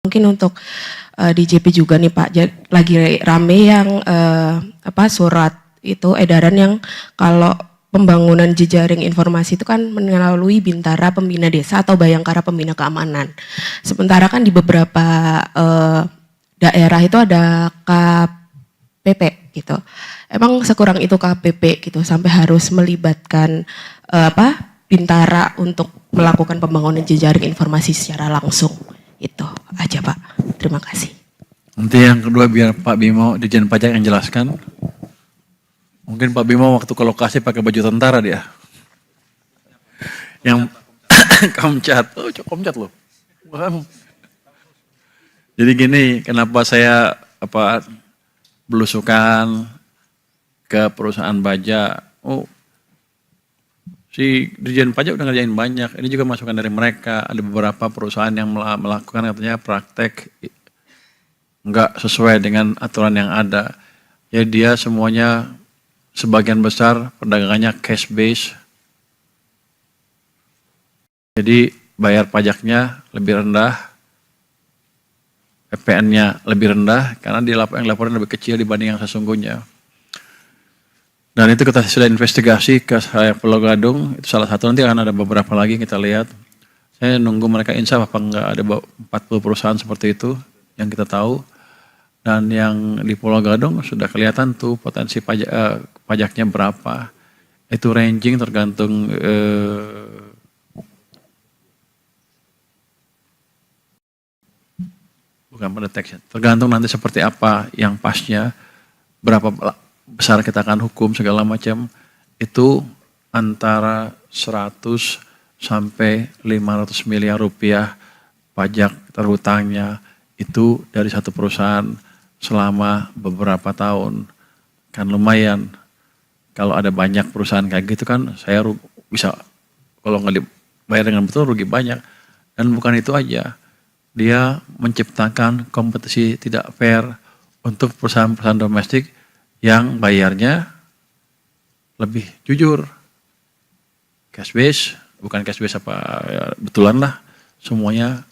Mungkin untuk di JP juga nih Pak, lagi rame yang surat itu edaran yang kalau pembangunan jejaring informasi itu kan melalui Bintara Pembina Desa atau Bayangkara Pembina Keamanan. Sementara kan di beberapa daerah itu ada KPP gitu. Emang sekurang itu KPP gitu sampai harus melibatkan Bintara untuk melakukan pembangunan jejaring informasi secara langsung. Itu aja Pak. Terima kasih. Nanti yang kedua biar Pak Bimo Dirjen Pajak yang jelaskan. Mungkin Pak Bimo waktu ke lokasi pakai baju tentara dia. Yang Komcat. Oh, Komcat loh. Jadi gini, kenapa saya belusukan ke perusahaan baja. Oh, si Dirjen Pajak udah ngerjain banyak. Ini juga masukan dari mereka. Ada beberapa perusahaan yang melakukan katanya praktek nggak sesuai dengan aturan yang ada. Jadi dia semuanya sebagian besar perdagangannya cash base. Jadi bayar pajaknya lebih rendah, PPN-nya lebih rendah karena yang laporan lebih kecil dibanding yang sesungguhnya. Dan itu kita sudah investigasi ke Pulau Gadung, itu salah satu, nanti akan ada beberapa lagi kita lihat. Saya nunggu mereka insaf apa enggak, ada 40 perusahaan seperti itu yang kita tahu. Dan yang di Pulau Gadung sudah kelihatan tuh potensi pajaknya berapa. Itu ranging tergantung bukan pendeteksi, tergantung nanti seperti apa yang pasnya, berapa besar kita akan hukum segala macam, itu antara 100 sampai 500 miliar rupiah pajak terhutangnya itu dari satu perusahaan selama beberapa tahun. Kan lumayan. Kalau ada banyak perusahaan kayak gitu kan saya bisa, kalau nggak dibayar dengan betul rugi banyak. Dan bukan itu aja, dia menciptakan kompetisi tidak fair untuk perusahaan-perusahaan domestik yang bayarnya lebih jujur. Cash base, bukan cash base ya, betulan lah, semuanya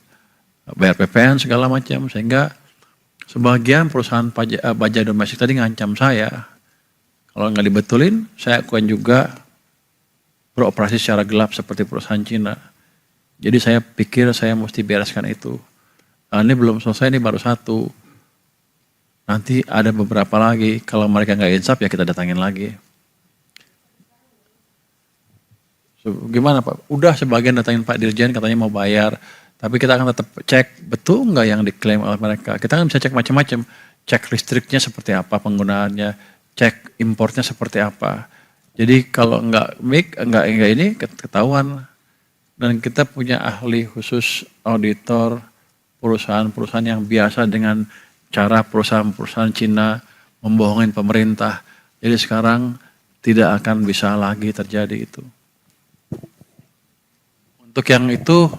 bayar PPN segala macam, sehingga sebagian perusahaan baja domestik tadi ngancam saya. Kalau nggak dibetulin, saya akan juga beroperasi secara gelap seperti perusahaan Cina. Jadi saya pikir saya mesti bereskan itu. Ini belum selesai, ini baru satu. Nanti ada beberapa lagi, kalau mereka nggak insaf ya kita datangin lagi. Gimana Pak? Udah sebagian datangin Pak Dirjen katanya mau bayar, tapi kita akan tetap cek betul nggak yang diklaim oleh mereka. Kita kan bisa cek macam-macam, cek listriknya seperti apa penggunaannya, cek importnya seperti apa. Jadi kalau nggak ini ketahuan. Dan kita punya ahli khusus auditor perusahaan-perusahaan yang biasa dengan cara perusahaan-perusahaan Cina membohongin pemerintah. Jadi sekarang tidak akan bisa lagi terjadi itu. Untuk yang itu,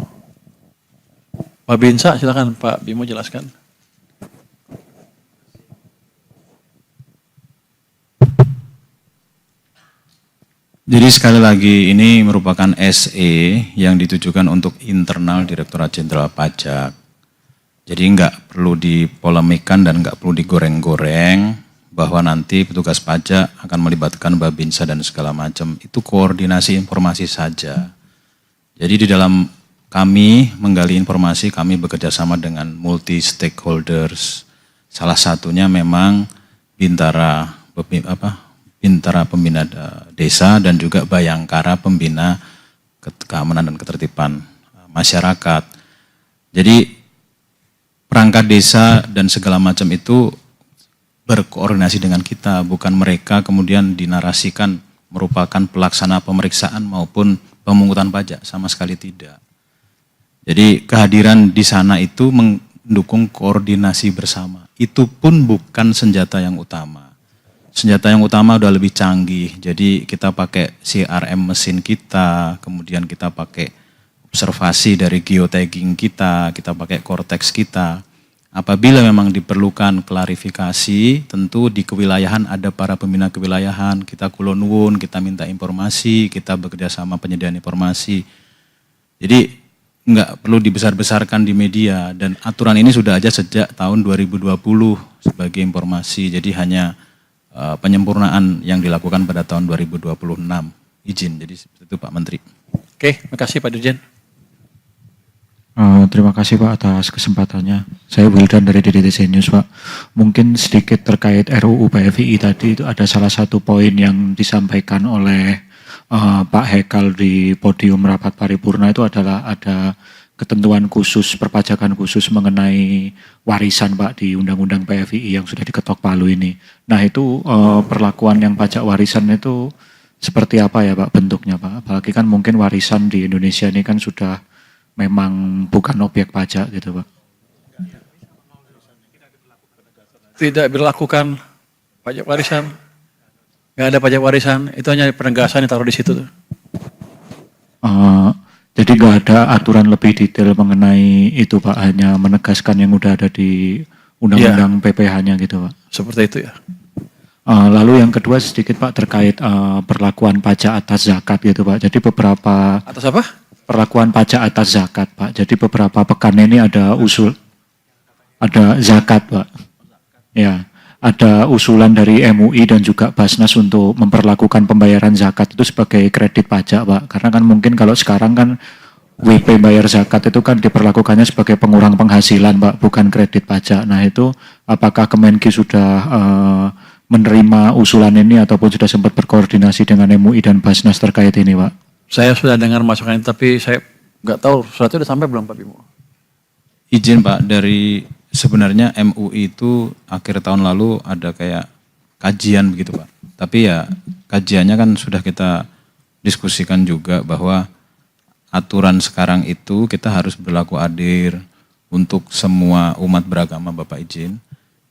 Pak Binsa silakan Pak Bimo jelaskan. Jadi sekali lagi ini merupakan SE yang ditujukan untuk internal Direktorat Jenderal Pajak. Jadi nggak perlu dipolemikan dan nggak perlu digoreng-goreng bahwa nanti petugas pajak akan melibatkan Babinsa dan segala macam. Itu koordinasi informasi saja. Jadi di dalam kami menggali informasi, kami bekerja sama dengan multi stakeholders. Salah satunya memang Bintara Pembina Desa dan juga Bayangkara Pembina Keamanan dan Ketertiban Masyarakat. Jadi perangkat desa dan segala macam itu berkoordinasi dengan kita, bukan mereka kemudian dinarasikan merupakan pelaksana pemeriksaan maupun pemungutan pajak, sama sekali tidak. Jadi kehadiran di sana itu mendukung koordinasi bersama. Itu pun bukan senjata yang utama. Senjata yang utama udah lebih canggih, jadi kita pakai CRM mesin kita, kemudian kita pakai observasi dari geotagging kita pakai Cortex kita. Apabila memang diperlukan klarifikasi, tentu di kewilayahan ada para pembina kewilayahan, kita kulonwun, kita minta informasi, kita bekerja sama penyediaan informasi. Jadi nggak perlu dibesar-besarkan di media, dan aturan ini sudah ada sejak tahun 2020 sebagai informasi. Jadi hanya penyempurnaan yang dilakukan pada tahun 2026. Izin, jadi seperti itu Pak Menteri. Oke, makasih Pak Dirjen. Terima kasih Pak atas kesempatannya. Saya Wildan dari DDTC News Pak. Mungkin sedikit terkait RUU PFI tadi, itu ada salah satu poin yang disampaikan oleh Pak Hekal di podium rapat paripurna, itu adalah ada ketentuan khusus, perpajakan khusus mengenai warisan Pak di Undang-Undang PFI yang sudah diketok palu ini. Nah itu perlakuan yang pajak warisan itu seperti apa ya Pak bentuknya Pak? Apalagi kan mungkin warisan di Indonesia ini kan sudah memang bukan objek pajak gitu Pak. Tidak berlakukan pajak warisan. Nggak ada pajak warisan, itu hanya penegasan yang taruh di situ tuh. Jadi nggak ada aturan lebih detail mengenai itu Pak, hanya menegaskan yang udah ada di Undang-Undang PPH-nya gitu Pak. Seperti itu ya. Lalu yang kedua sedikit Pak terkait perlakuan pajak atas zakat gitu Pak. Jadi beberapa Atas apa? perlakuan pajak atas zakat Pak. Jadi beberapa pekan ini ada zakat Pak. Ya, ada usulan dari MUI dan juga Basnas untuk memperlakukan pembayaran zakat itu sebagai kredit pajak Pak. Karena kan mungkin kalau sekarang kan WP bayar zakat itu kan diperlakukannya sebagai pengurang penghasilan Pak, bukan kredit pajak. Nah itu apakah Kemenki sudah menerima usulan ini ataupun sudah sempat berkoordinasi dengan MUI dan Basnas terkait ini Pak? Saya sudah dengar masukan itu, tapi saya nggak tahu suratnya udah sampai belum Pak Bimo. Izin Pak, dari sebenarnya MUI itu akhir tahun lalu ada kayak kajian begitu Pak. Tapi ya kajiannya kan sudah kita diskusikan juga bahwa aturan sekarang itu kita harus berlaku adil untuk semua umat beragama Bapak izin.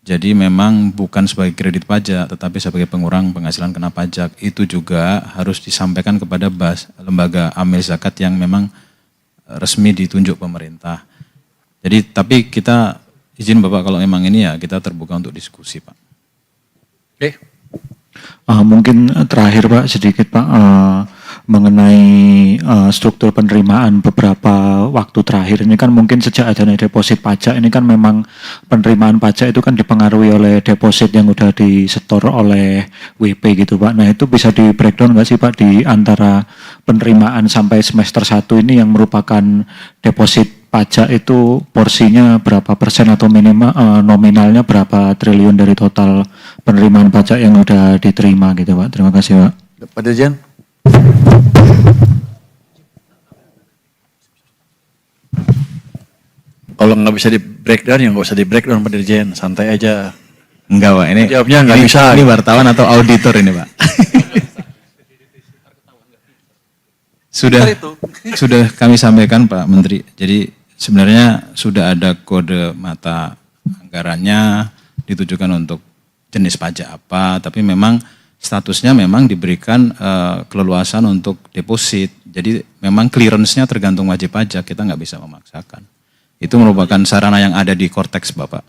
Jadi memang bukan sebagai kredit pajak tetapi sebagai pengurang penghasilan kena pajak. Itu juga harus disampaikan kepada BAS, lembaga amil zakat yang memang resmi ditunjuk pemerintah. Jadi tapi kita izin Bapak kalau memang ini ya kita terbuka untuk diskusi Pak. Oke. Mungkin terakhir Pak sedikit Pak mengenai struktur penerimaan beberapa waktu terakhir ini kan mungkin sejak adanya deposit pajak ini kan memang penerimaan pajak itu kan dipengaruhi oleh deposit yang udah disetor oleh WP gitu Pak. Nah itu bisa di breakdown nggak sih Pak di antara penerimaan sampai semester 1 ini yang merupakan deposit pajak itu porsinya berapa persen atau minimal nominalnya berapa triliun dari total penerimaan pajak yang udah diterima gitu Pak. Terima kasih Pak. Pak Dirjen. Kalau nggak bisa di breakdown ya nggak usah di breakdown Pak Dirjen, santai aja. Enggak Pak, ini Jawabnya nggak bisa. Ini wartawan atau auditor ini Pak. Sudah kami sampaikan Pak Menteri. Jadi sebenarnya sudah ada kode mata anggarannya ditujukan untuk jenis pajak apa, tapi memang statusnya memang diberikan keleluasan untuk deposit. Jadi memang clearance-nya tergantung wajib pajak, kita nggak bisa memaksakan. Itu merupakan sarana yang ada di Korteks Bapak.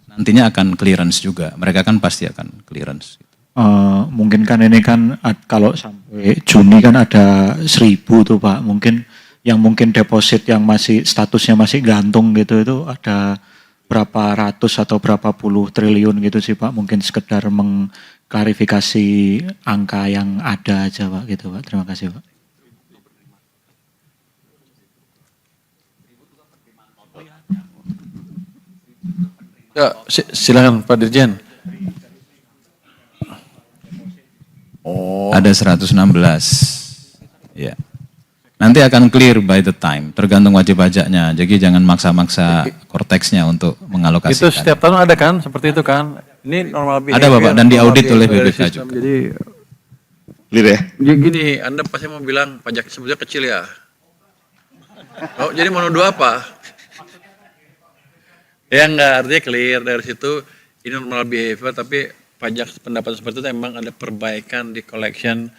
Nantinya akan clearance juga, mereka kan pasti akan clearance. Mungkin kan ini kan kalau sampai Juni kan ada 1.000 tuh Pak, mungkin yang mungkin deposit yang masih statusnya masih gantung gitu itu ada berapa ratus atau berapa puluh triliun gitu sih Pak, mungkin sekedar mengklarifikasi angka yang ada aja Pak gitu Pak. Terima kasih Pak. Ya, silakan Pak Dirjen. Oh. Ada 116. Ya. Nanti akan clear by the time, tergantung wajib pajaknya. Jadi jangan maksa-maksa korteksnya untuk mengalokasikan. Itu setiap tahun ada kan, seperti itu kan. Ini normal behavior. Ada Bapak, dan diaudit oleh BPK juga. Jadi Clear ya? gini, Anda pasti mau bilang pajak sebetulnya kecil ya. Oh, jadi mau nuduh apa? Ya enggak, artinya clear dari situ. Ini normal behavior, tapi pajak pendapatan seperti itu memang ada perbaikan di collection,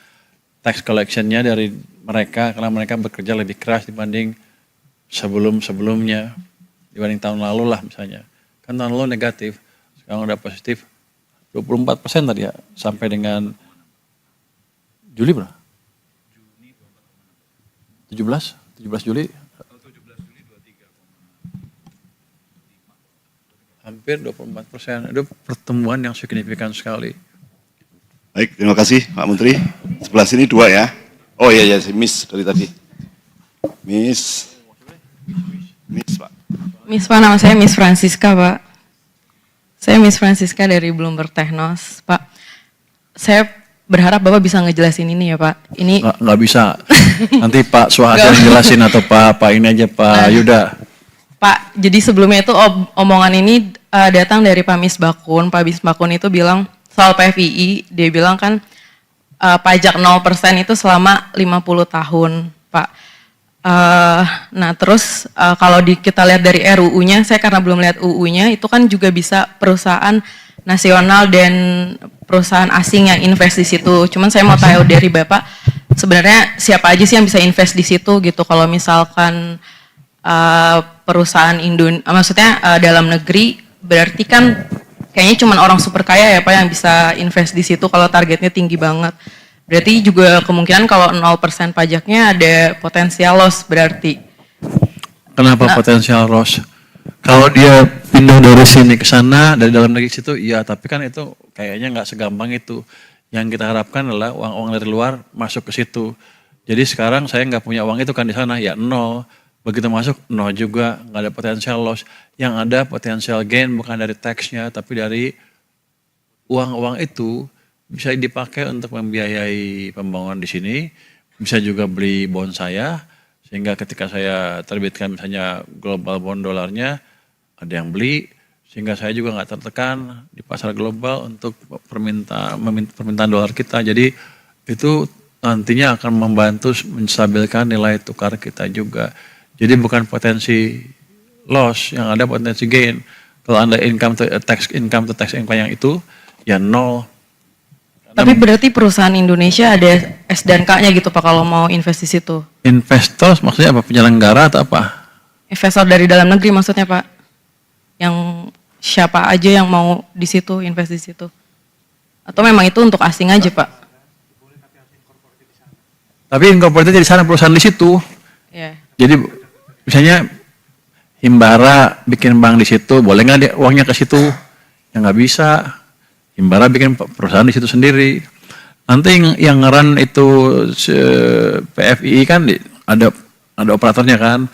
tax collectionnya dari mereka, karena mereka bekerja lebih keras dibanding sebelumnya, dibanding tahun lalu lah misalnya. Kan tahun lalu negatif, sekarang udah positif 24% tadi ya, sampai dengan Juli berapa? 17 Juli hampir 24%. Itu pertumbuhan yang signifikan sekali. Baik, terima kasih Pak Menteri. Sebelah sini 2 ya. Oh iya, si Miss dari tadi. Miss Pak. Miss Pak, nama saya Miss Francisca, Pak. Saya Miss Francisca dari Bloomberg Technos, Pak. Saya berharap Bapak bisa ngejelasin ini ya, Pak. Ini Nggak bisa. Nanti Pak Suhadi yang jelasin atau Pak ini aja Pak Yuda. Pak, jadi sebelumnya itu omongan ini datang dari Pak Misbakun. Pak Misbakun itu bilang soal PFII, dia bilang kan pajak 0% itu selama 50 tahun, Pak. Nah terus kalau kita lihat dari RUU-nya, saya karena belum lihat UU-nya, itu kan juga bisa perusahaan nasional dan perusahaan asing yang invest di situ. Cuman saya mau tahu dari Bapak, sebenarnya siapa aja sih yang bisa invest di situ gitu? Kalau misalkan perusahaan maksudnya dalam negeri, berarti kan kayaknya cuma orang super kaya ya Pak yang bisa invest di situ kalau targetnya tinggi banget. Berarti juga kemungkinan kalau 0% pajaknya ada potensial loss berarti. Kenapa potensial loss? Kalau dia pindah dari sini ke sana, dari dalam negeri situ, iya. Tapi kan itu kayaknya nggak segampang itu. Yang kita harapkan adalah uang-uang dari luar masuk ke situ. Jadi sekarang saya nggak punya uang itu kan di sana, ya 0. Begitu masuk, 0 juga, nggak ada potensial loss. Yang ada potensial gain bukan dari tax-nya, tapi dari uang-uang itu bisa dipakai untuk membiayai pembangunan di sini, bisa juga beli bond saya, sehingga ketika saya terbitkan misalnya global bond dolarnya, ada yang beli, sehingga saya juga nggak tertekan di pasar global untuk permintaan dolar kita. Jadi itu nantinya akan membantu menstabilkan nilai tukar kita juga. Jadi bukan potensi loss, yang ada potensi gain. Kalau Anda income to tax income yang itu, ya 0. Tapi berarti perusahaan Indonesia ada S dan K-nya gitu Pak kalau mau invest di situ? Investor maksudnya apa? Penyelenggara atau apa? Investor dari dalam negeri maksudnya Pak? Yang siapa aja yang mau di situ, invest di situ? Atau memang itu untuk asing aja Pak? Tapi incorporated di sana, perusahaan di situ. Yeah. Jadi misalnya Himbara bikin bank di situ, boleh nggak dia uangnya ke situ? Ya nggak bisa. Himbara bikin perusahaan di situ sendiri. Nanti yang ngeran itu PFII kan ada operatornya kan.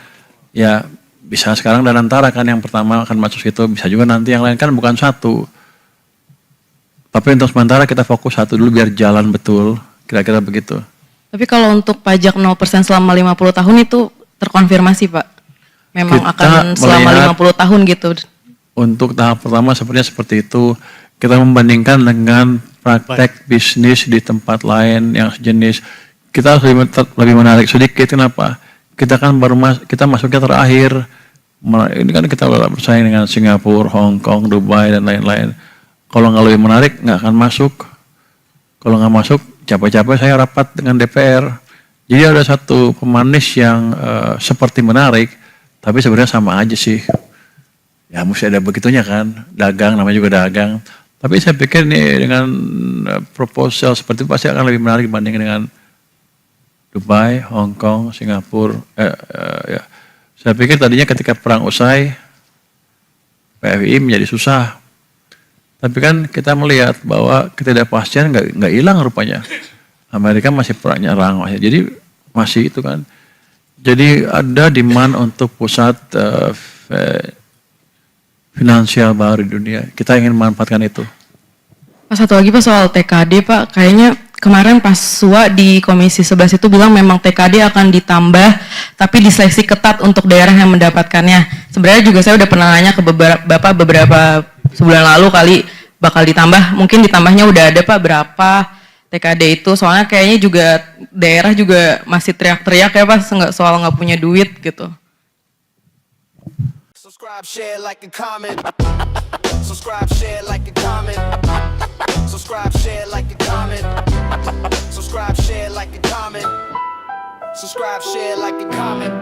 Ya bisa sekarang Danantara kan yang pertama akan masuk situ, bisa juga nanti yang lain kan bukan satu. Tapi untuk sementara kita fokus satu dulu biar jalan betul, kira-kira begitu. Tapi kalau untuk pajak 0% selama 50 tahun itu terkonfirmasi Pak? Memang Kita akan selama melihat 50 tahun gitu? Untuk tahap pertama sepertinya seperti itu. Kita membandingkan dengan praktek bisnis di tempat lain yang sejenis. Kita harus lebih menarik sedikit. Kenapa? Kita kan kita masuknya terakhir. Ini kan kita bersaing dengan Singapura, Hong Kong, Dubai dan lain-lain. Kalau nggak lebih menarik nggak akan masuk. Kalau nggak masuk, capek-capek saya rapat dengan DPR. Jadi ada satu pemanis yang seperti menarik, tapi sebenarnya sama aja sih. Ya mesti ada begitunya kan, dagang namanya juga dagang. Tapi saya pikir nih dengan proposal seperti itu pasti akan lebih menarik dibandingkan dengan Dubai, Hong Kong, Singapura. Ya. Saya pikir tadinya ketika perang usai, PFI menjadi susah. Tapi kan kita melihat bahwa ketidakpastian nggak hilang rupanya. Amerika masih perang nyerang, jadi masih itu kan. Jadi ada demand untuk pusat finansial baru di dunia. Kita ingin memanfaatkan itu. Pak, satu lagi Pak soal TKD Pak, kayaknya kemarin pas SUA di Komisi 11 itu bilang memang TKD akan ditambah, tapi diseleksi ketat untuk daerah yang mendapatkannya. Sebenarnya juga saya udah pernah nanya ke Bapak beberapa sebulan lalu kali bakal ditambah, mungkin ditambahnya udah ada Pak berapa TKD itu, soalnya kayaknya juga daerah juga masih teriak-teriak ya Pak, soal nggak punya duit gitu. Subscribe, share, like, and comment. Subscribe, share, like, and comment. Subscribe, share, like, and comment. Subscribe, share, like, and comment. Subscribe, share, like, and comment.